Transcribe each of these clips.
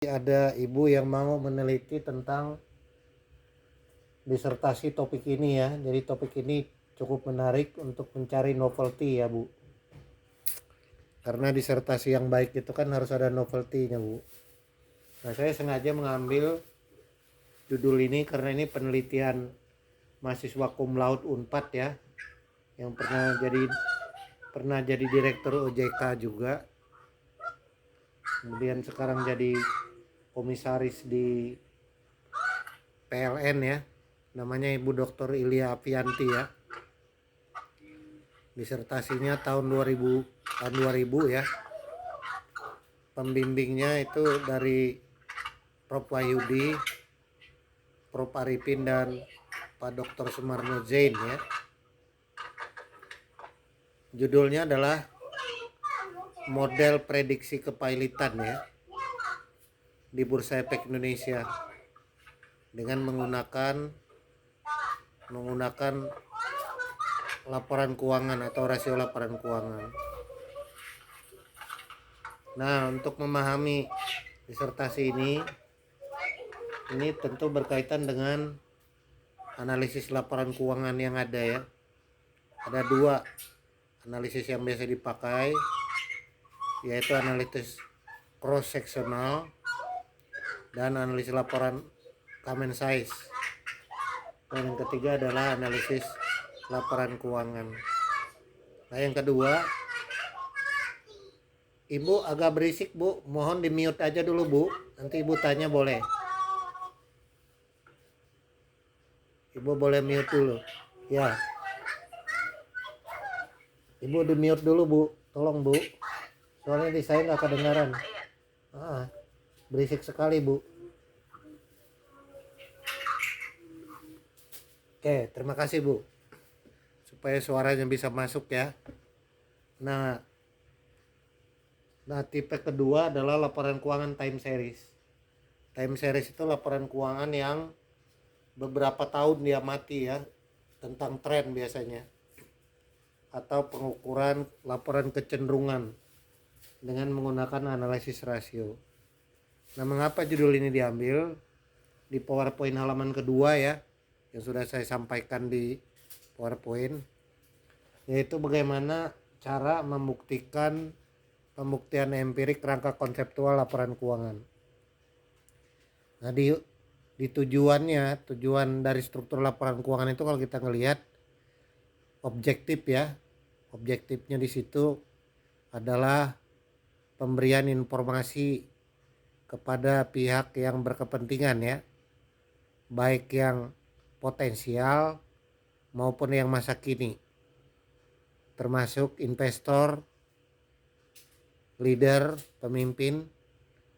Ada ibu yang mau meneliti tentang disertasi topik ini ya. Jadi topik ini cukup menarik untuk mencari novelty ya Bu. Karena disertasi yang baik itu kan harus ada novelty-nya Bu. Nah, saya sengaja mengambil judul ini karena ini penelitian mahasiswa cum laude Unpad ya, yang pernah jadi direktur OJK juga. Kemudian sekarang jadi komisaris di PLN ya. Namanya Ibu Dr. Ilya Afianti ya. Disertasinya tahun 2000 ya. Pembimbingnya itu dari Prof. Wahyudi, Prof. Arifin dan Pak Dr. Sumarno Zain ya. Judulnya adalah model prediksi kepailitan ya di Bursa Efek Indonesia dengan menggunakan laporan keuangan atau rasio laporan keuangan. Nah, untuk memahami disertasi ini tentu berkaitan dengan analisis laporan keuangan yang ada ya. Ada dua analisis yang biasa dipakai, yaitu analisis cross sectional dan analisis laporan common size. Dan yang ketiga adalah analisis laporan keuangan. Nah, yang kedua, Ibu agak berisik Bu, mohon di mute aja dulu Bu, nanti Ibu tanya boleh. Ibu boleh mute dulu ya. Ibu di mute dulu Bu, tolong Bu, soalnya di saya nggak kedengaran. Berisik sekali Bu. Oke, terima kasih Bu, supaya suaranya bisa masuk ya. Nah, tipe kedua adalah laporan keuangan time series. Time series itu laporan keuangan yang beberapa tahun dia mati ya, tentang tren biasanya, atau pengukuran laporan kecenderungan dengan menggunakan analisis rasio. Nah, mengapa judul ini diambil? Di PowerPoint halaman kedua ya, yang sudah saya sampaikan di PowerPoint, yaitu bagaimana cara membuktikan pembuktian empirik rangka konseptual laporan keuangan. Nah, di tujuan dari struktur laporan keuangan itu kalau kita ngelihat objektif ya. Objektifnya di situ adalah pemberian informasi kepada pihak yang berkepentingan ya, baik yang potensial maupun yang masa kini, termasuk investor, leader, pemimpin,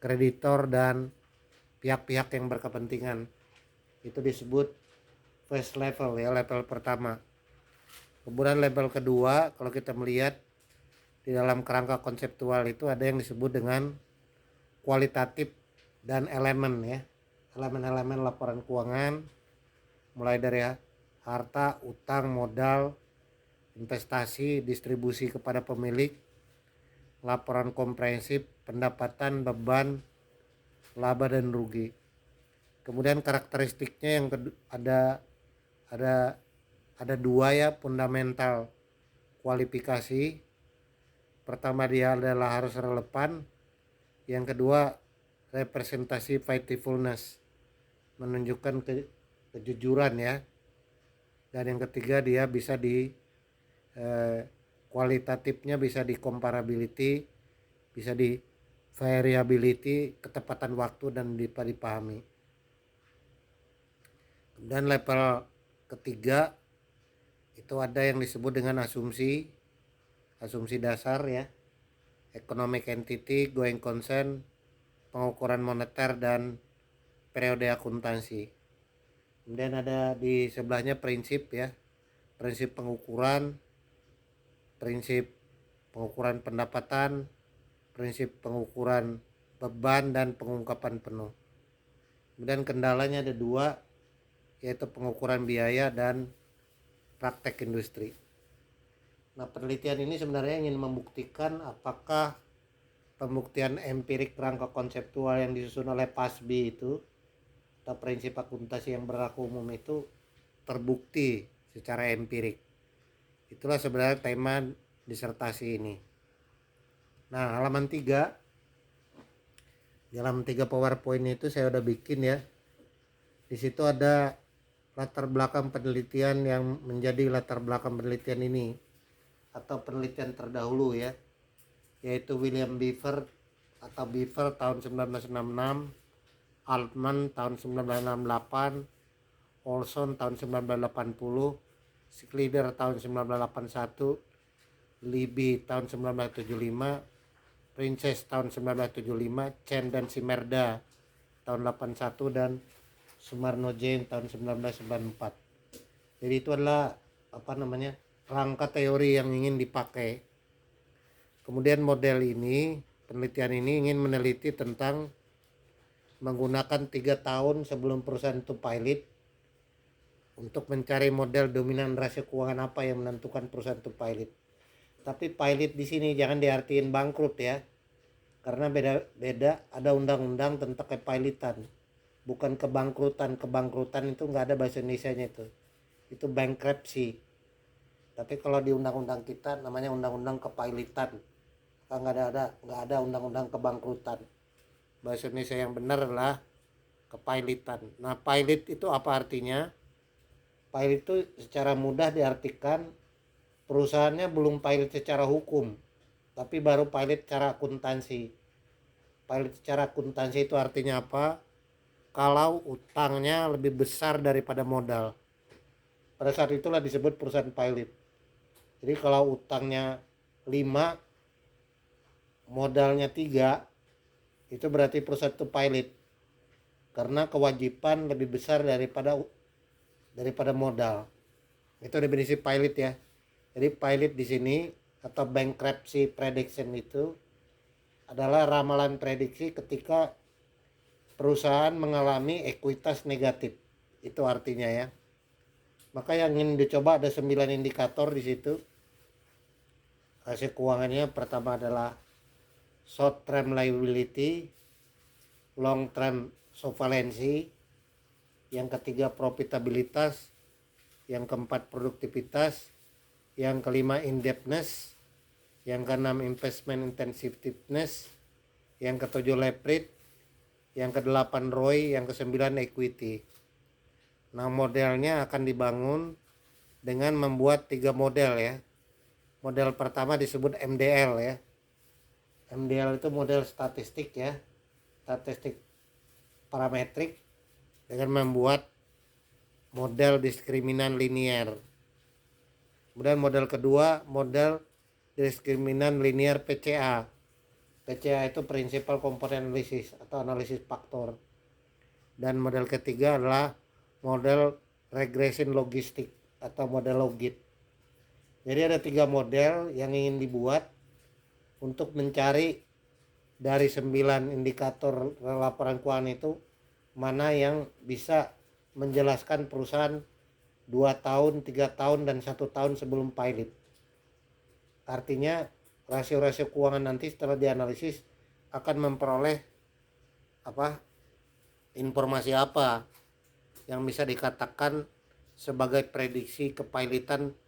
kreditor, dan pihak-pihak yang berkepentingan. Itu disebut first level ya, level pertama. Kemudian level kedua, kalau kita melihat di dalam kerangka konseptual itu ada yang disebut dengan kualitatif dan elemen ya. Elemen-elemen laporan keuangan mulai dari harta, utang, modal, investasi, distribusi kepada pemilik, laporan komprehensif, pendapatan, beban, laba dan rugi. Kemudian karakteristiknya yang ada dua ya, fundamental kualifikasi. Pertama, dia adalah harus relevan. Yang kedua, representasi faithfulness, menunjukkan kejujuran ya. Dan yang ketiga, dia bisa kualitatifnya bisa di comparability, bisa di variability, ketepatan waktu, dan dipahami. Dan level ketiga itu ada yang disebut dengan asumsi dasar ya, economic entity, going concern, pengukuran moneter, dan periode akuntansi. Kemudian ada di sebelahnya prinsip ya, prinsip pengukuran pendapatan, prinsip pengukuran beban, dan pengungkapan penuh. Kemudian kendalanya ada dua, yaitu pengukuran biaya dan praktek industri. Nah, penelitian ini sebenarnya ingin membuktikan apakah pembuktian empirik rangka konseptual yang disusun oleh PASBI itu atau prinsip akuntansi yang berlaku umum itu terbukti secara empirik. Itulah sebenarnya tema disertasi ini. Nah, halaman 3, di halaman 3 PowerPoint itu saya udah bikin ya. Di situ ada latar belakang penelitian yang menjadi latar belakang penelitian ini atau penelitian terdahulu ya, yaitu William Beaver atau Beaver tahun 1966, Altman tahun 1968, Olson tahun 1980, Schleider tahun 1981, Libby tahun 1975, Princess tahun 1975, Chen dan Simerda tahun 81, dan Sumarno Jain tahun 1994. Jadi itu adalah rangka teori yang ingin dipakai. Kemudian model ini, penelitian ini ingin meneliti tentang menggunakan 3 tahun sebelum perusahaan itu pilot untuk mencari model dominan rasio keuangan apa yang menentukan perusahaan itu pilot. Tapi pilot di sini jangan diartiin bangkrut ya, karena beda ada undang-undang tentang kepilotan, bukan kebangkrutan. Kebangkrutan itu nggak ada bahasa Indonesianya, itu bankruptcy. Tapi kalau di undang-undang kita namanya undang-undang kepilotan, nggak ada undang-undang kebangkrutan. Bahasa Indonesia yang benar adalah kepilotan. Nah, pilot itu apa artinya? Pilot itu secara mudah diartikan perusahaannya belum pilot secara hukum, tapi baru pilot secara akuntansi. Pilot secara akuntansi itu artinya apa? Kalau utangnya lebih besar daripada modal, pada saat itulah disebut perusahaan pilot. Jadi kalau utangnya 5, modalnya 3, itu berarti perusahaan itu pilot, karena kewajiban lebih besar daripada modal. Itu definisi pilot ya. Jadi pilot di sini atau bankruptcy prediction itu adalah ramalan prediksi ketika perusahaan mengalami ekuitas negatif. Itu artinya ya. Maka yang ingin dicoba ada 9 indikator di situ. Rasio keuangannya pertama adalah short term liability, long term solvency, yang ketiga profitabilitas, yang keempat produktivitas, yang kelima indebtedness, yang keenam investment intensiveness, yang ketujuh leverage, yang kedelapan ROI, yang kesembilan equity. Nah, modelnya akan dibangun dengan membuat 3 model ya. Model pertama disebut MDL ya. MDL itu model statistik ya, statistik parametrik, dengan membuat model diskriminan linear. Kemudian model kedua, model diskriminan linear PCA. PCA itu principal component analysis atau analisis faktor. Dan model ketiga adalah model regression logistik atau model logit. Jadi ada 3 model yang ingin dibuat untuk mencari dari 9 indikator laporan keuangan itu mana yang bisa menjelaskan perusahaan 2 tahun, 3 tahun, dan 1 tahun sebelum pilot. Artinya rasio-rasio keuangan nanti setelah dianalisis akan memperoleh informasi apa yang bisa dikatakan sebagai prediksi kepilotan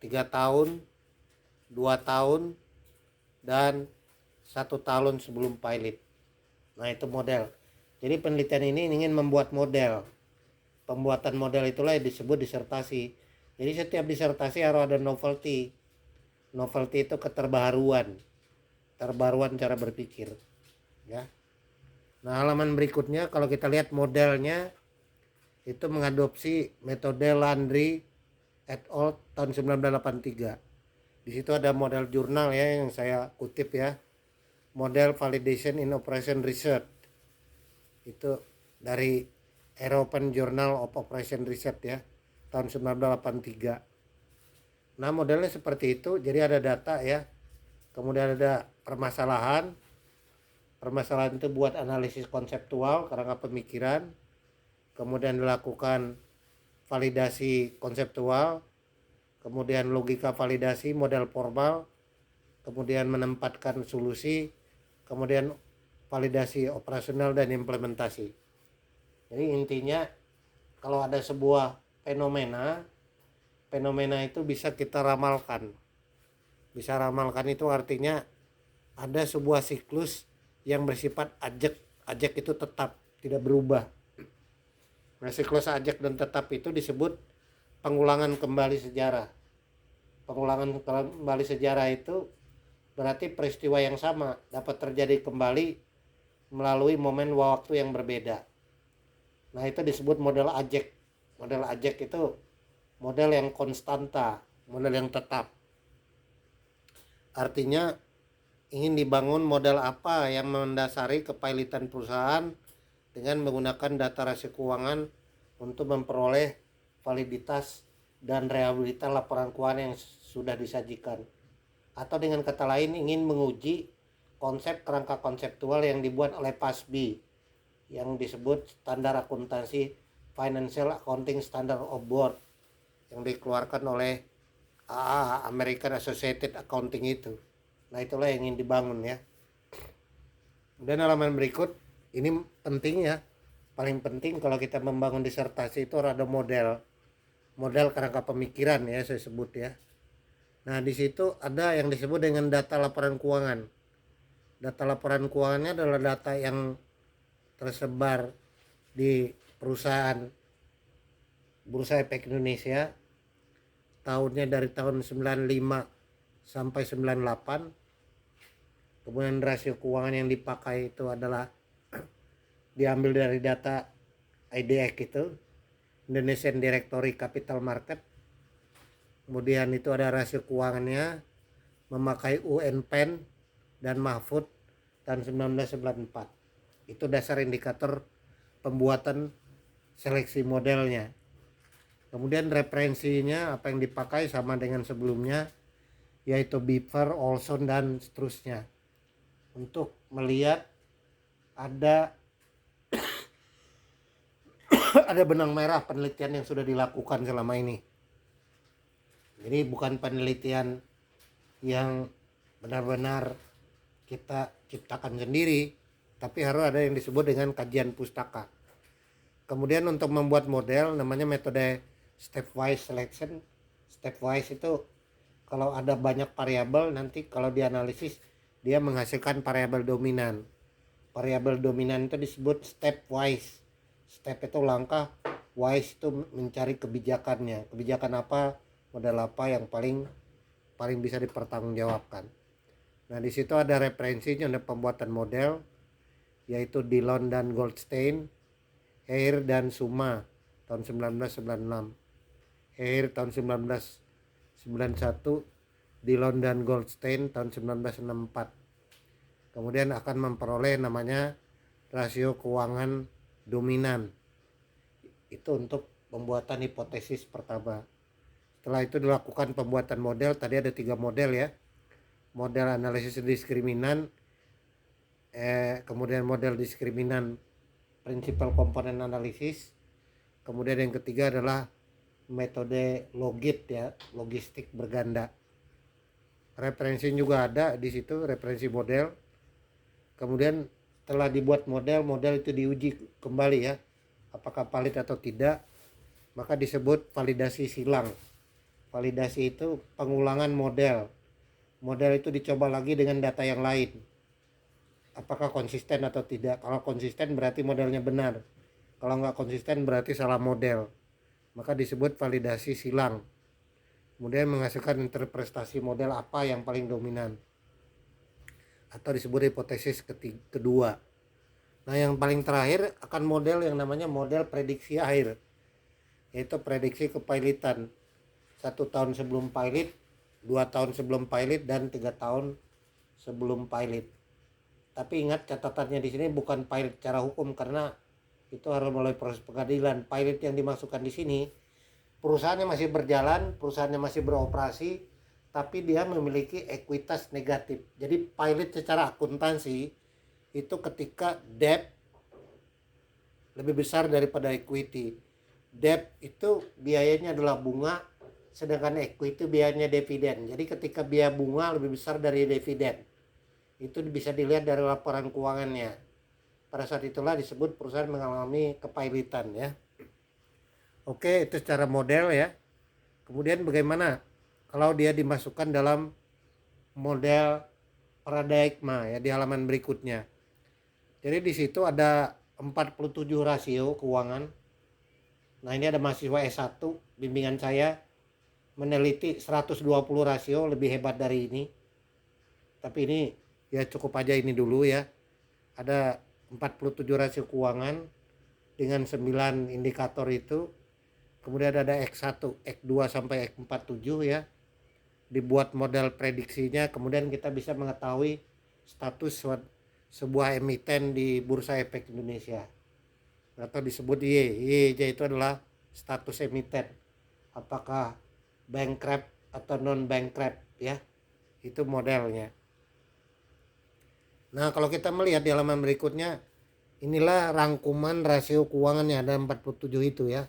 3 tahun, 2 tahun, dan 1 tahun sebelum pilot. Nah, itu model. Jadi penelitian ini ingin membuat model. Pembuatan model itulah yang disebut disertasi. Jadi setiap disertasi harus ada novelty. Novelty itu keterbaruan. Terbaruan cara berpikir. Ya. Nah, halaman berikutnya kalau kita lihat modelnya itu mengadopsi metode Landry et al. Tahun 1983. Di situ ada model jurnal ya yang saya kutip ya. Model Validation in Operation Research. Itu dari European Journal of Operation Research ya, tahun 1983. Nah, modelnya seperti itu. Jadi ada data ya. Kemudian ada permasalahan. Permasalahan itu buat analisis konseptual, kerangka pemikiran. Kemudian dilakukan validasi konseptual, kemudian logika validasi model formal, kemudian menempatkan solusi, kemudian validasi operasional dan implementasi. Jadi intinya kalau ada sebuah fenomena itu bisa kita ramalkan. Bisa ramalkan itu artinya ada sebuah siklus yang bersifat ajek itu tetap, tidak berubah. Nah, siklus ajek dan tetap itu disebut pengulangan kembali sejarah. Pengulangan kembali sejarah itu berarti peristiwa yang sama dapat terjadi kembali melalui momen waktu yang berbeda. Nah, itu disebut model ajek. Model ajek itu model yang konstanta, model yang tetap. Artinya ingin dibangun model apa yang mendasari kepailitan perusahaan dengan menggunakan data rasio keuangan untuk memperoleh validitas dan reliabilitas laporan keuangan yang sudah disajikan. Atau dengan kata lain ingin menguji konsep kerangka konseptual yang dibuat oleh PASB yang disebut standar akuntansi Financial Accounting Standard of Board yang dikeluarkan oleh American Associated Accounting itu. Nah, itulah yang ingin dibangun ya. Dan halaman berikut ini penting ya, paling penting kalau kita membangun disertasi itu ada model kerangka pemikiran ya, saya sebut ya. Nah, di situ ada yang disebut dengan data laporan keuangan. Data laporan keuangannya adalah data yang tersebar di perusahaan Bursa Efek Indonesia tahunnya dari tahun 95 sampai 98. Kemudian rasio keuangan yang dipakai itu adalah diambil dari data IDX itu, Indonesian Directory Capital Market. Kemudian itu ada rasio keuangannya memakai UNPEN dan Mahfud tahun 1994. Itu dasar indikator pembuatan seleksi modelnya. Kemudian referensinya apa yang dipakai sama dengan sebelumnya, yaitu Beaver, Olson dan seterusnya. Untuk melihat ada benang merah penelitian yang sudah dilakukan selama ini. Jadi bukan penelitian yang benar-benar kita ciptakan sendiri, tapi harus ada yang disebut dengan kajian pustaka. Kemudian untuk membuat model namanya metode stepwise selection. Stepwise itu kalau ada banyak variabel, nanti kalau dianalisis dia menghasilkan variabel dominan. Variabel dominan itu disebut stepwise. Step itu langkah, wise itu mencari kebijakannya. Kebijakan apa, model apa yang paling bisa dipertanggungjawabkan. Nah, di situ ada referensinya, ada pembuatan model, yaitu Dillon dan Goldstein, Hare dan Suma tahun 1996. Hare tahun 1991, Dillon dan Goldstein tahun 1964. Kemudian akan memperoleh namanya rasio keuangan dominan. Itu untuk pembuatan hipotesis pertama. Setelah itu dilakukan pembuatan model. Tadi ada 3 model ya. Model analisis diskriminan, kemudian model diskriminan principal komponen analisis. Kemudian yang ketiga adalah metode logit ya, logistik berganda. Referensi juga ada di situ, referensi model. Kemudian setelah dibuat model itu diuji kembali ya, apakah valid atau tidak, maka disebut validasi silang. Validasi itu pengulangan model. Model itu dicoba lagi dengan data yang lain, apakah konsisten atau tidak. Kalau konsisten berarti modelnya benar, kalau nggak konsisten berarti salah model, maka disebut validasi silang. Kemudian menghasilkan interpretasi model apa yang paling dominan, atau disebut hipotesis kedua. Nah, yang paling terakhir akan model yang namanya model prediksi akhir, yaitu prediksi kepailitan 1 tahun sebelum pilot, 2 tahun sebelum pilot, dan 3 tahun sebelum pilot. Tapi ingat, catatannya di sini bukan pilot secara hukum, karena itu harus melalui proses pengadilan. Pilot yang dimasukkan di sini perusahaannya masih berjalan, perusahaannya masih beroperasi, tapi dia memiliki ekuitas negatif. Jadi pilot secara akuntansi itu ketika debt lebih besar daripada equity. Debt itu biayanya adalah bunga, sedangkan equity biayanya dividen. Jadi ketika biaya bunga lebih besar dari dividen, itu bisa dilihat dari laporan keuangannya. Pada saat itulah disebut perusahaan mengalami kepailitan ya. Oke, itu secara model ya. Kemudian bagaimana kalau dia dimasukkan dalam model paradigma ya di halaman berikutnya. Jadi di situ ada 47 rasio keuangan. Nah, ini ada mahasiswa S1 bimbingan saya meneliti 120 rasio, lebih hebat dari ini. Tapi ini ya cukup aja ini dulu ya. Ada 47 rasio keuangan dengan 9 indikator itu. Kemudian ada X1, X2 sampai X47 ya. Dibuat model prediksinya, kemudian kita bisa mengetahui status sebuah emiten di Bursa Efek Indonesia. Atau disebut YJ itu adalah status emiten. Apakah bankrupt atau non bankrupt ya. Itu modelnya. Nah, kalau kita melihat di halaman berikutnya, inilah rangkuman rasio keuangannya, ada 47 itu ya.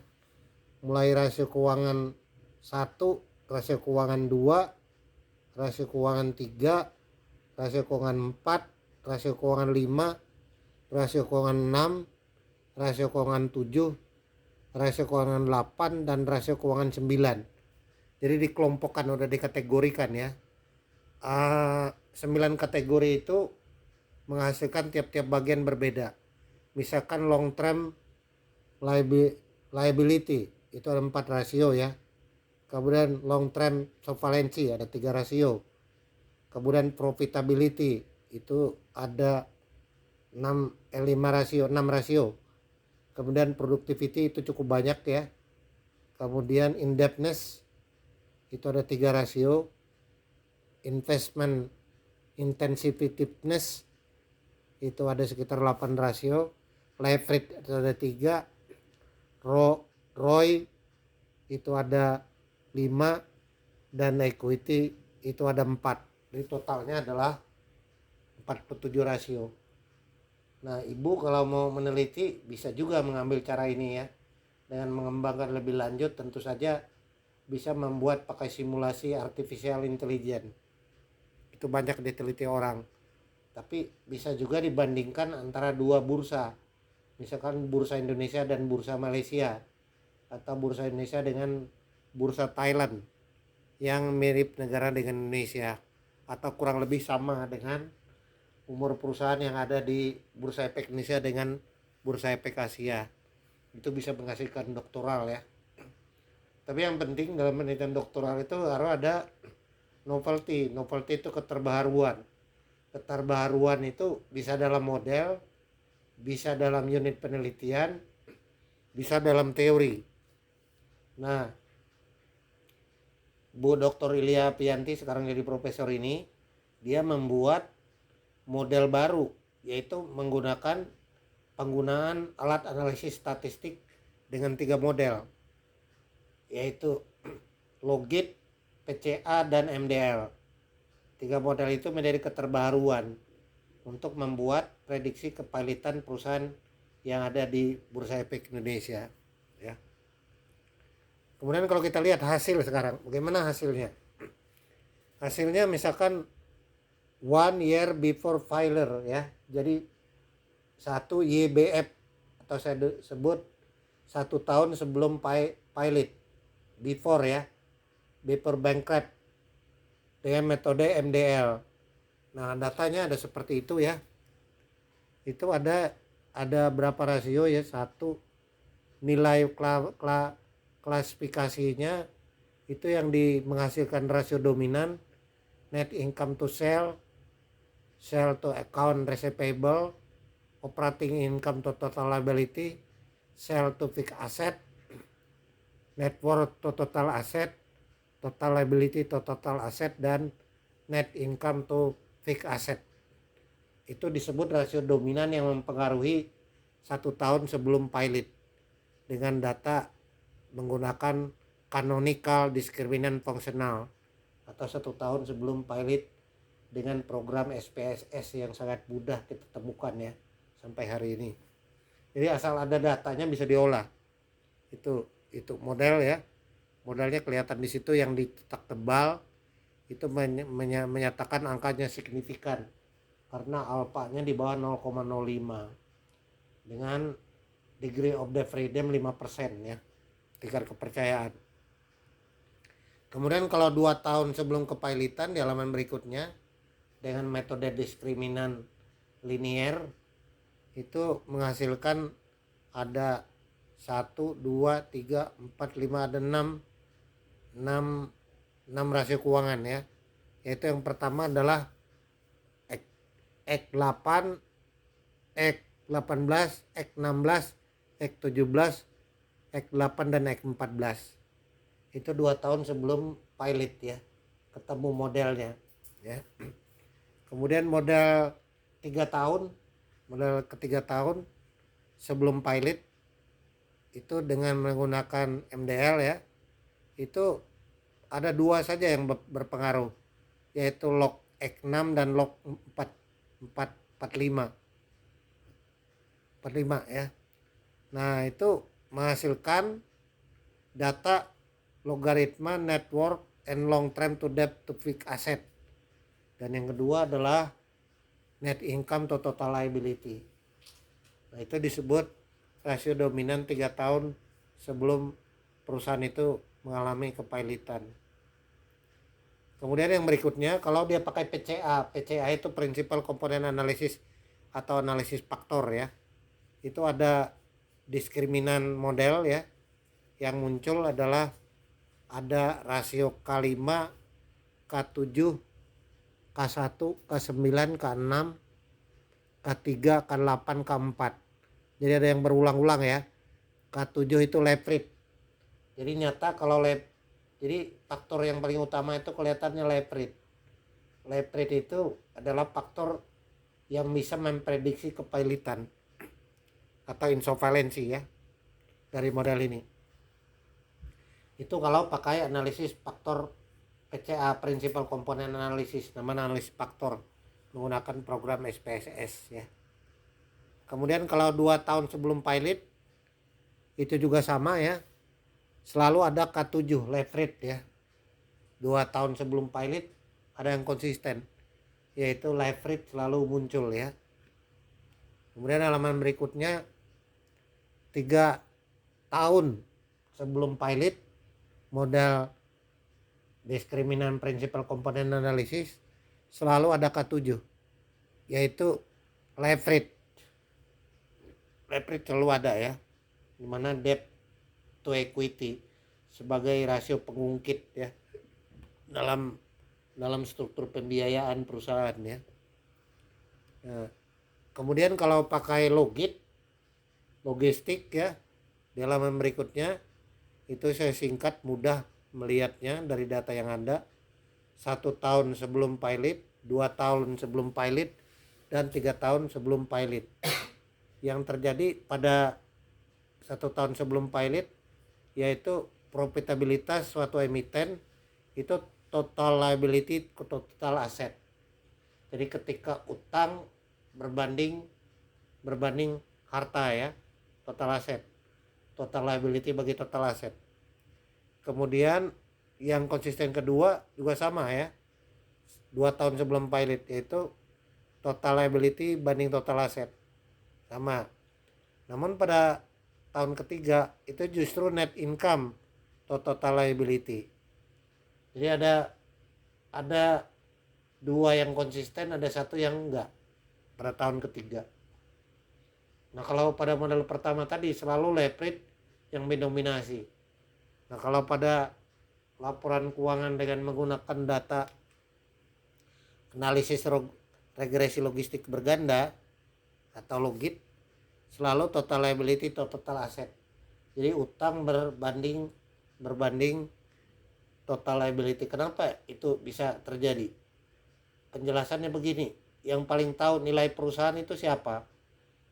Mulai rasio keuangan 1, rasio keuangan 2, rasio keuangan 3, rasio keuangan 4, rasio keuangan 5, rasio keuangan 6, rasio keuangan 7, rasio keuangan 8, dan rasio keuangan 9. Jadi dikelompokkan, udah dikategorikan ya. 9 kategori itu menghasilkan tiap-tiap bagian berbeda. Misalkan long term liability itu ada 4 rasio ya. Kemudian long term solvency ada 3 rasio. Kemudian profitability itu ada 5 rasio, 6 rasio. Kemudian productivity itu cukup banyak ya. Kemudian indebtedness itu ada 3 rasio. Investment intensitiveness itu ada sekitar 8 rasio. Leverage itu ada 3. ROI itu ada 5 dan equity itu ada 4. Jadi totalnya adalah 47 rasio. Nah, Ibu kalau mau meneliti bisa juga mengambil cara ini ya. Dengan mengembangkan lebih lanjut tentu saja bisa membuat pakai simulasi artificial intelligence. Itu banyak diteliti orang. Tapi bisa juga dibandingkan antara dua bursa. Misalkan bursa Indonesia dan bursa Malaysia, atau bursa Indonesia dengan bursa Thailand yang mirip negara dengan Indonesia, atau kurang lebih sama dengan umur perusahaan yang ada di Bursa Efek Indonesia dengan Bursa Efek Asia. Itu bisa menghasilkan doktoral ya. Tapi yang penting dalam penelitian doktoral itu harus ada novelty. Novelty itu keterbaharuan. Keterbaharuan itu bisa dalam model, bisa dalam unit penelitian, bisa dalam teori. Nah, Bu Dr. Ilya Pianti sekarang jadi profesor ini, dia membuat model baru, yaitu menggunakan penggunaan alat analisis statistik dengan 3 model, yaitu Logit, PCA, dan MDL. 3 model itu menjadi keterbaruan untuk membuat prediksi kepailitan perusahaan yang ada di Bursa Efek Indonesia ya. Kemudian kalau kita lihat hasil sekarang, bagaimana hasilnya? Hasilnya misalkan 1 year before filer ya. Jadi 1 YBF atau saya sebut 1 tahun sebelum pilot, before ya, before bankrupt, dengan metode MDL. Nah, datanya ada seperti itu ya. Itu ada berapa rasio ya? 1, nilai klasifikasinya itu yang menghasilkan rasio dominan, net income to sell to account receivable, operating income to total liability, sell to fixed asset, net worth to total asset, total liability to total asset, dan net income to fixed asset. Itu disebut rasio dominan yang mempengaruhi 1 tahun sebelum pilot dengan data menggunakan canonical discriminant functional, atau 1 tahun sebelum pilot dengan program SPSS yang sangat mudah kita temukan ya sampai hari ini. Jadi asal ada datanya bisa diolah. Itu model ya. Modalnya kelihatan di situ yang ditetak tebal itu menyatakan angkanya signifikan karena alfanya di bawah 0,05 dengan degree of the freedom 5% ya, tingkat kepercayaan. Kemudian kalau 2 tahun sebelum kepailitan di halaman berikutnya dengan metode diskriminan linier itu menghasilkan ada 1, 2, 3, 4, 5, ada 6 rasio keuangan ya. Yaitu yang pertama adalah X8, X18, X16, X17, X8 dan X14. Itu 2 tahun sebelum pilot ya, ketemu modelnya ya. Kemudian model 3 tahun, model ketiga tahun sebelum pilot itu dengan menggunakan MDL ya, itu ada 2 saja yang berpengaruh, yaitu log X6 dan log 45 ya. Nah itu menghasilkan data logaritma network and long term to debt to fixed asset. Dan yang kedua adalah net income to total liability. Nah itu disebut rasio dominan 3 tahun sebelum perusahaan itu mengalami kepailitan. Kemudian yang berikutnya kalau dia pakai PCA itu Principal Component Analysis atau analisis faktor ya. Itu ada diskriminan model ya. Yang muncul adalah ada rasio K5, K7, K1, K9, K6, K3, K8, K4. Jadi ada yang berulang-ulang ya. K7 itu leverage. Jadi nyata kalau jadi faktor yang paling utama itu kelihatannya leverage. Leverage itu adalah faktor yang bisa memprediksi kepailitan atau insolvency ya dari model ini. Itu kalau pakai analisis faktor PCA Principal Component Analysis, namanya analisis faktor menggunakan program SPSS ya. Kemudian kalau 2 tahun sebelum pilot itu juga sama ya. Selalu ada K7 leverage ya. 2 tahun sebelum pilot ada yang konsisten, yaitu leverage selalu muncul ya. Kemudian halaman berikutnya 3 tahun sebelum pilot model diskriminan principal component analysis selalu ada K7, yaitu leverage. Leverage selalu ada ya, dimana debt to equity sebagai rasio pengungkit ya dalam struktur pembiayaan perusahaan ya. Nah, kemudian kalau pakai logistik ya di halaman berikutnya itu saya singkat mudah melihatnya dari data yang ada. 1 tahun sebelum pilot, 2 tahun sebelum pilot, dan 3 tahun sebelum pilot. Yang terjadi pada 1 tahun sebelum pilot yaitu profitabilitas suatu emiten itu total liability ke total asset. Jadi ketika utang berbanding harta ya, total asset, total liability bagi total asset. Kemudian yang konsisten kedua juga sama ya, 2 tahun sebelum pilot yaitu total liability banding total asset sama. Namun pada tahun ketiga itu justru net income to total liability. Jadi ada 2 yang konsisten, ada 1 yang enggak pada tahun ketiga. Nah kalau pada model pertama tadi selalu leverage yang mendominasi. Nah kalau pada laporan keuangan dengan menggunakan data analisis regresi logistik berganda atau logit, selalu total liability to total asset. Jadi utang berbanding total liability. Kenapa itu bisa terjadi? Penjelasannya begini, yang paling tahu nilai perusahaan itu siapa?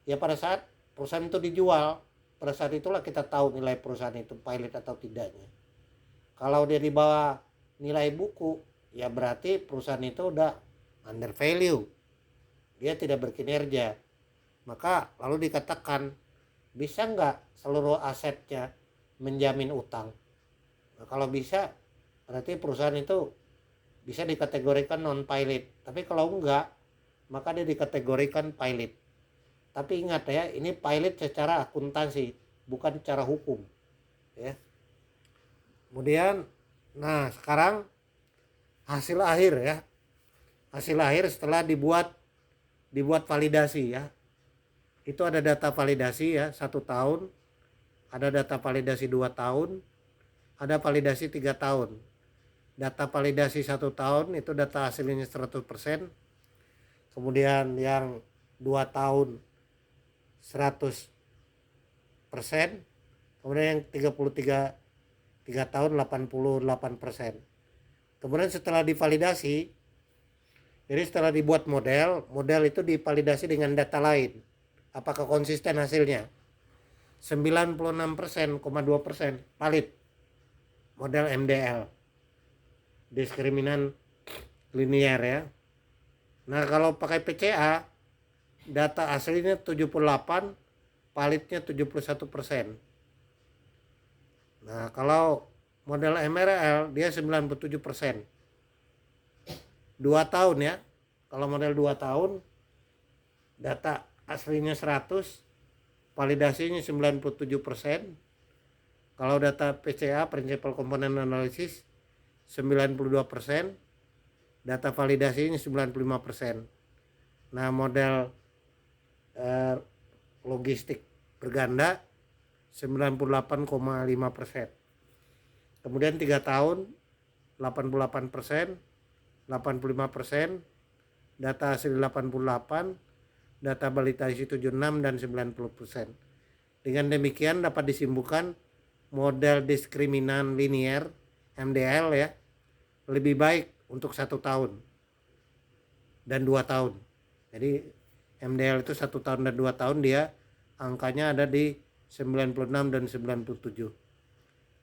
Ya pada saat perusahaan itu dijual, pada saat itulah kita tahu nilai perusahaan itu pilot atau tidaknya. Kalau dia di bawah nilai buku, ya berarti perusahaan itu udah under value. Dia tidak berkinerja. Maka lalu dikatakan, bisa nggak seluruh asetnya menjamin utang? Nah, kalau bisa berarti perusahaan itu bisa dikategorikan non pilot. Tapi kalau enggak, maka dia dikategorikan pilot. Tapi ingat ya, ini pilot secara akuntansi, bukan secara hukum. Ya. Kemudian, nah sekarang hasil akhir ya. Hasil akhir setelah dibuat validasi ya. Itu ada data validasi ya 1 tahun, ada data validasi 2 tahun, ada validasi 3 tahun. Data validasi 1 tahun itu data hasilnya 100%. Kemudian yang 2 tahun 100%. Kemudian yang 3 tahun 88%. Kemudian setelah divalidasi, jadi setelah dibuat model itu divalidasi dengan data lain. Apakah konsisten hasilnya? 96,2% valid model MDL, diskriminan linear ya. Nah kalau pakai PCA, data aslinya 78, validnya 71%. Nah kalau model MRL dia 97%. 2 tahun ya. Kalau model 2 tahun, data aslinya 100, validasinya 97%. Kalau data PCA, Principal Component Analysis, 92%. Data validasinya 95%. Nah model logistik berganda 98,5%. Kemudian 3 tahun 88%, 85%, data hasil 88, data validasi 76 dan 90%. Dengan demikian dapat disimpulkan model diskriminan linear MDL ya lebih baik untuk 1 tahun dan 2 tahun. Jadi MDL itu 1 tahun dan 2 tahun dia angkanya ada di 96 dan 97.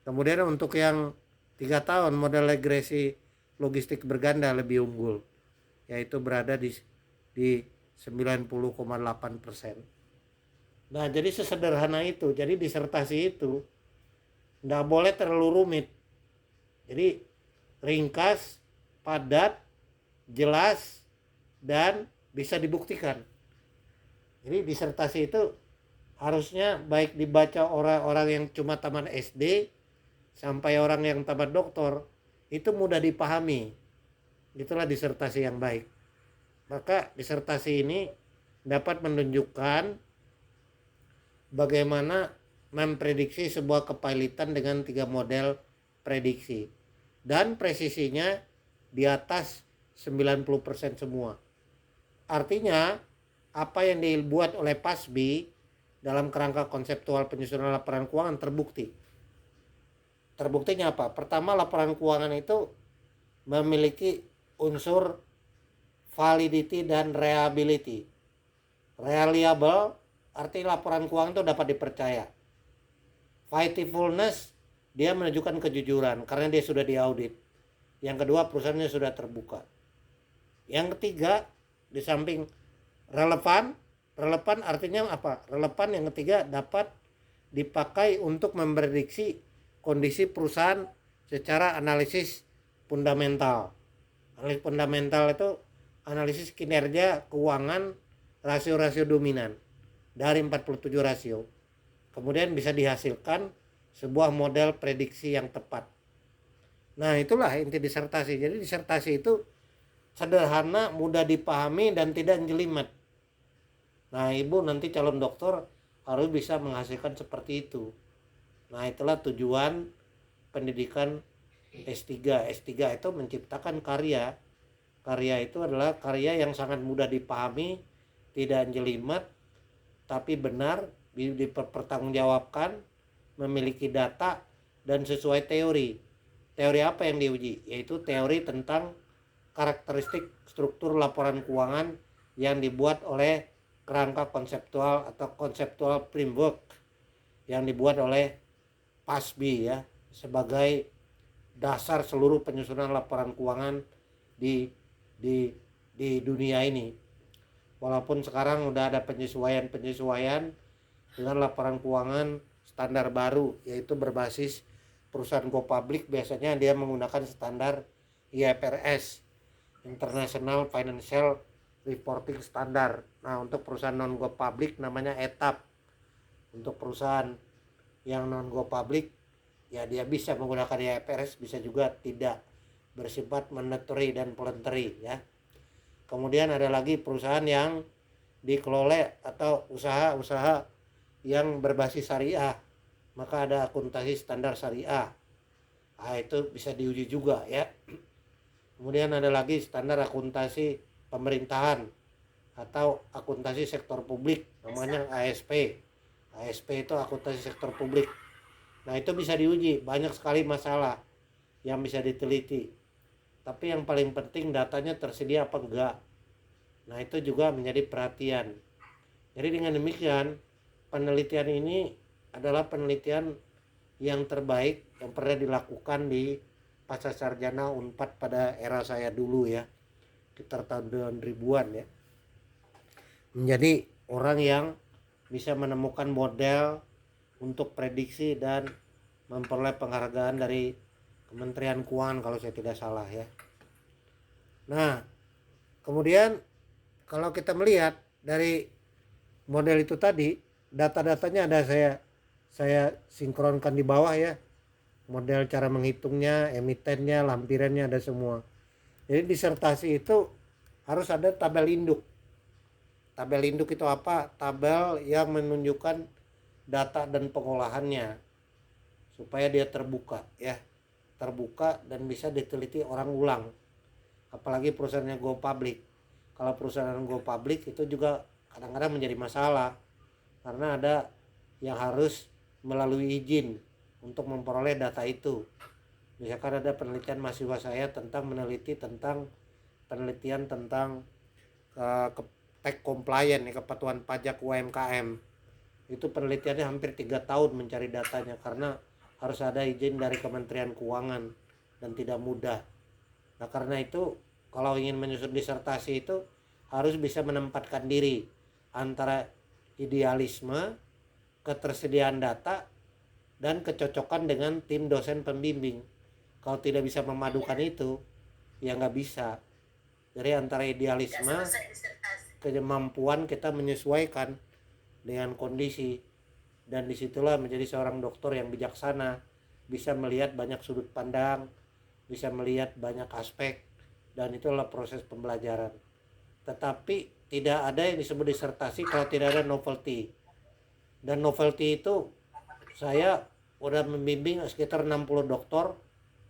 Kemudian untuk yang 3 tahun model regresi logistik berganda lebih unggul, yaitu berada di 90,8%. Nah jadi sesederhana itu. Jadi disertasi itu nggak boleh terlalu rumit. Jadi ringkas, padat, jelas, dan bisa dibuktikan. Jadi disertasi itu harusnya baik dibaca orang-orang yang cuma tamat SD sampai orang yang tamat doktor, itu mudah dipahami. Itulah disertasi yang baik. Maka disertasi ini dapat menunjukkan bagaimana memprediksi sebuah kepailitan dengan 3 model prediksi. Dan presisinya di atas 90% semua. Artinya apa yang dibuat oleh PASBI dalam kerangka konseptual penyusunan laporan keuangan terbukti. Terbuktinya apa? Pertama, laporan keuangan itu memiliki unsur validity dan reliability. Reliable artinya laporan keuangan itu dapat dipercaya. Faithfulness, dia menunjukkan kejujuran karena dia sudah diaudit. Yang kedua, perusahaannya sudah terbuka. Yang ketiga, di samping relevan artinya apa? Relevan yang ketiga dapat dipakai untuk memprediksi kondisi perusahaan secara analisis fundamental. Analisis fundamental itu analisis kinerja keuangan rasio-rasio dominan dari 47 rasio. Kemudian bisa dihasilkan sebuah model prediksi yang tepat. Nah itulah inti disertasi. Jadi disertasi itu sederhana, mudah dipahami, dan tidak jelimet. Nah ibu nanti calon dokter harus bisa menghasilkan seperti itu. Nah itulah tujuan pendidikan S3. S3 itu menciptakan karya. Karya itu adalah karya yang sangat mudah dipahami, tidak jelimet, tapi benar, dipertanggungjawabkan, memiliki data, dan sesuai teori. Teori apa yang diuji? Yaitu teori tentang karakteristik struktur laporan keuangan yang dibuat oleh kerangka konseptual atau konseptual framework yang dibuat oleh PASBI ya, sebagai dasar seluruh penyusunan laporan keuangan di dunia ini. Walaupun sekarang udah ada penyesuaian dengan laporan keuangan standar baru, yaitu berbasis perusahaan go public biasanya dia menggunakan standar IFRS, International Financial Reporting Standard. Nah, untuk perusahaan non go public namanya ETAP. Untuk perusahaan yang non go public ya dia bisa menggunakan IFRS, bisa juga tidak, bersifat mandatory dan voluntary ya. Kemudian ada lagi perusahaan yang dikelola atau usaha-usaha yang berbasis syariah, maka ada akuntansi standar syariah. Nah, itu bisa diuji juga ya. Kemudian ada lagi standar akuntansi pemerintahan atau akuntansi sektor publik, namanya ASP. ASP itu akuntansi sektor publik. Nah, itu bisa diuji, banyak sekali masalah yang bisa diteliti. Tapi yang paling penting datanya tersedia apa enggak. Nah, itu juga menjadi perhatian. Jadi dengan demikian, penelitian ini adalah penelitian yang terbaik yang pernah dilakukan di Pascasarjana Unpad pada era saya dulu ya, sekitar tahun 2000-an ya. Menjadi orang yang bisa menemukan model untuk prediksi dan memperoleh penghargaan dari Kementerian Keuangan kalau saya tidak salah ya. Nah, kemudian kalau kita melihat dari model itu tadi, data-datanya ada saya sinkronkan di bawah ya. Model cara menghitungnya, emitennya, lampirannya ada semua. Jadi disertasi itu harus ada tabel induk. Tabel induk itu apa? Tabel yang menunjukkan data dan pengolahannya supaya dia terbuka ya. Terbuka dan bisa diteliti orang ulang. Apalagi perusahaannya go public. Kalau perusahaan go public itu juga kadang-kadang menjadi masalah karena ada yang harus melalui izin untuk memperoleh data itu. Misalkan ada penelitian mahasiswa saya tentang meneliti tentang penelitian tentang tax compliance, kepatuhan pajak UMKM. Itu penelitiannya hampir 3 tahun mencari datanya karena harus ada izin dari Kementerian Keuangan dan tidak mudah. Nah, karena itu kalau ingin menyusun disertasi itu harus bisa menempatkan diri antara idealisme, ketersediaan data, dan kecocokan dengan tim dosen pembimbing. Kalau tidak bisa memadukan itu, ya nggak bisa. Jadi antara idealisme, kemampuan kita menyesuaikan dengan kondisi, dan disitulah menjadi seorang dokter yang bijaksana, bisa melihat banyak sudut pandang, bisa melihat banyak aspek, dan itulah proses pembelajaran. Tetapi tidak ada yang disebut disertasi kalau tidak ada novelty. Dan novelty itu saya udah membimbing sekitar 60 dokter,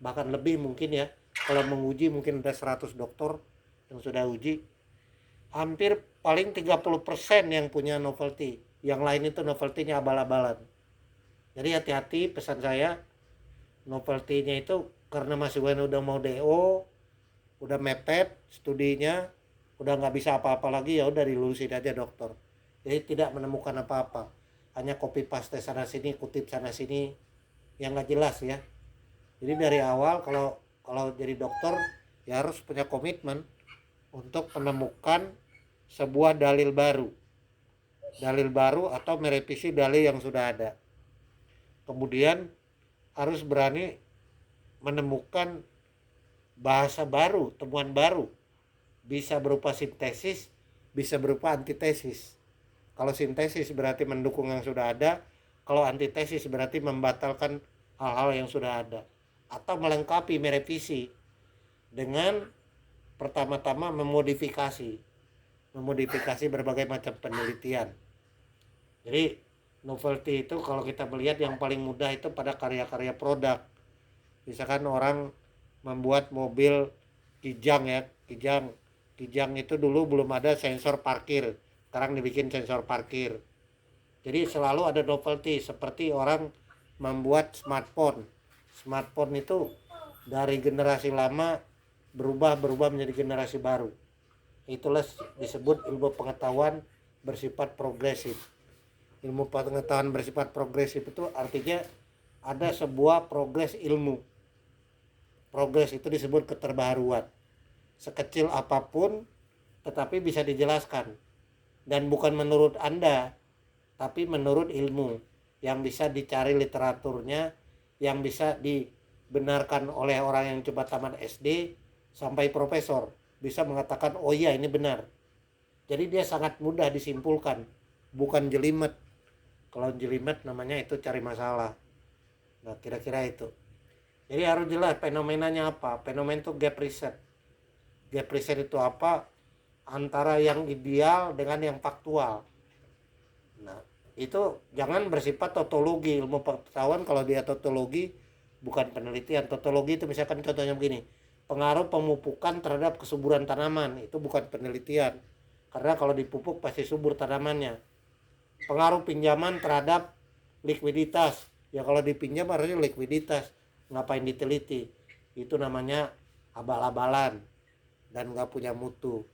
bahkan lebih mungkin ya. Kalau menguji mungkin ada 100 dokter yang sudah uji. Hampir paling 30% yang punya novelty. Yang lain itu novelty-nya abal-abalan. Jadi hati-hati, pesan saya, novelty-nya itu karena masih udah mau DO, udah mepet studinya, udah nggak bisa apa-apa lagi, ya udah dilulusin aja dokter. Jadi tidak menemukan apa-apa, hanya copy paste sana sini, kutip sana sini, yang nggak jelas ya. Jadi dari awal kalau jadi dokter ya harus punya komitmen untuk menemukan sebuah dalil baru atau merevisi dalil yang sudah ada. Kemudian harus berani menemukan bahasa baru, temuan baru, bisa berupa sintesis, bisa berupa antitesis. Kalau sintesis berarti mendukung yang sudah ada, kalau antitesis berarti membatalkan hal-hal yang sudah ada, atau melengkapi, merevisi dengan pertama-tama memodifikasi berbagai macam penelitian. Jadi novelty itu kalau kita melihat yang paling mudah itu pada karya-karya produk. Misalkan orang membuat mobil Kijang ya, Kijang itu dulu belum ada sensor parkir, sekarang dibikin sensor parkir. Jadi selalu ada novelty, seperti orang membuat smartphone itu dari generasi lama berubah menjadi generasi baru. Itulah disebut ilmu pengetahuan bersifat progresif. Ilmu pengetahuan bersifat progresif itu artinya ada sebuah progres ilmu. Progres itu disebut keterbaruan. Sekecil apapun tetapi bisa dijelaskan. Dan bukan menurut Anda, tapi menurut ilmu yang bisa dicari literaturnya, yang bisa dibenarkan oleh orang yang coba tamat SD sampai profesor, bisa mengatakan oh iya ini benar. Jadi dia sangat mudah disimpulkan, bukan jelimet. Kalau jelimet namanya itu cari masalah. Nah kira-kira itu. Jadi harus jelas fenomenanya apa. Fenomen itu gap riset. Gap riset itu apa? Antara yang ideal dengan yang faktual. Nah itu jangan bersifat tautologi. Ilmu pengetahuan kalau dia tautologi bukan penelitian. Tautologi itu misalkan contohnya begini, pengaruh pemupukan terhadap kesuburan tanaman, itu bukan penelitian, karena kalau dipupuk pasti subur tanamannya. Pengaruh pinjaman terhadap likuiditas, ya kalau dipinjam harusnya likuiditas, ngapain diteliti, itu namanya abal-abalan dan nggak punya mutu.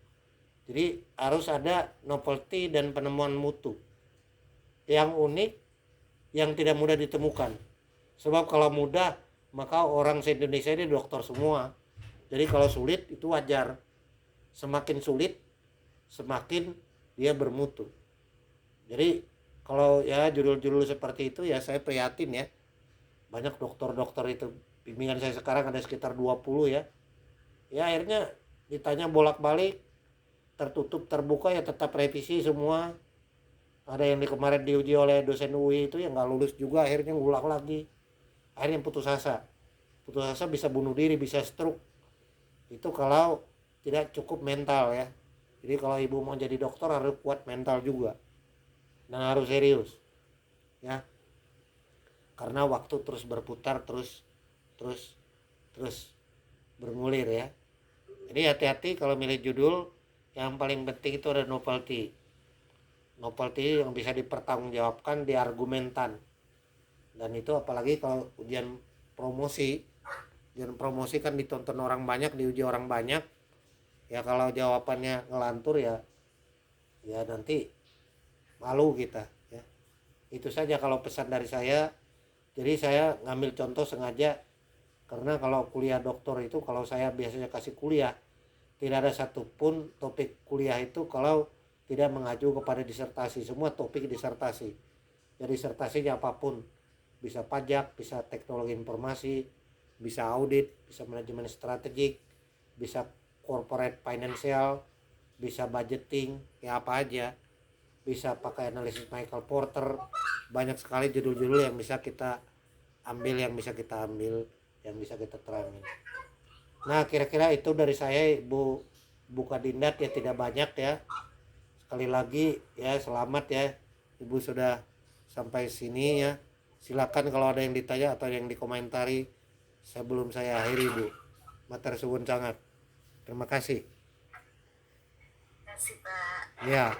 Jadi harus ada novelty dan penemuan mutu yang unik, yang tidak mudah ditemukan. Sebab kalau mudah maka orang se-Indonesia ini dokter semua. Jadi kalau sulit itu wajar. Semakin sulit semakin dia bermutu. Jadi kalau ya judul-judul seperti itu ya saya prihatin ya. Banyak dokter-dokter itu, bimbingan saya sekarang ada sekitar 20 ya. Ya akhirnya ditanya bolak-balik, tertutup terbuka ya tetap revisi semua. Ada yang kemarin diuji oleh dosen UI itu yang nggak lulus juga, akhirnya ngulang lagi. Akhirnya putus asa. Putus asa bisa bunuh diri, bisa stroke. Itu kalau tidak cukup mental ya. Jadi kalau ibu mau jadi dokter harus kuat mental juga. Dan harus serius. Ya. Karena waktu terus berputar, terus bergulir ya. Jadi hati-hati kalau milih judul. Yang paling penting itu ada novelty. Novelty yang bisa dipertanggungjawabkan, diargumentan. Dan itu apalagi kalau ujian promosi. Ujian promosi kan ditonton orang banyak, diuji orang banyak. Ya kalau jawabannya ngelantur ya nanti malu kita ya. Itu saja kalau pesan dari saya. Jadi saya ngambil contoh sengaja karena kalau kuliah doktor itu, kalau saya biasanya kasih kuliah, tidak ada satupun topik kuliah itu kalau tidak mengacu kepada disertasi. Semua topik disertasi. Jadi disertasinya apapun, bisa pajak, bisa teknologi informasi, bisa audit, bisa manajemen strategik, bisa corporate financial, bisa budgeting, ya apa aja. Bisa pakai analisis Michael Porter. Banyak sekali judul-judul yang bisa kita ambil, yang bisa kita terangin. Nah kira-kira itu dari saya Ibu Kadindat ya, tidak banyak ya. Sekali lagi ya selamat ya, Ibu sudah sampai sini ya. Silakan kalau ada yang ditanya atau yang dikomentari sebelum saya akhiri Bu. Matur suwun sangat. Terima kasih. Terima kasih Pak. Ya.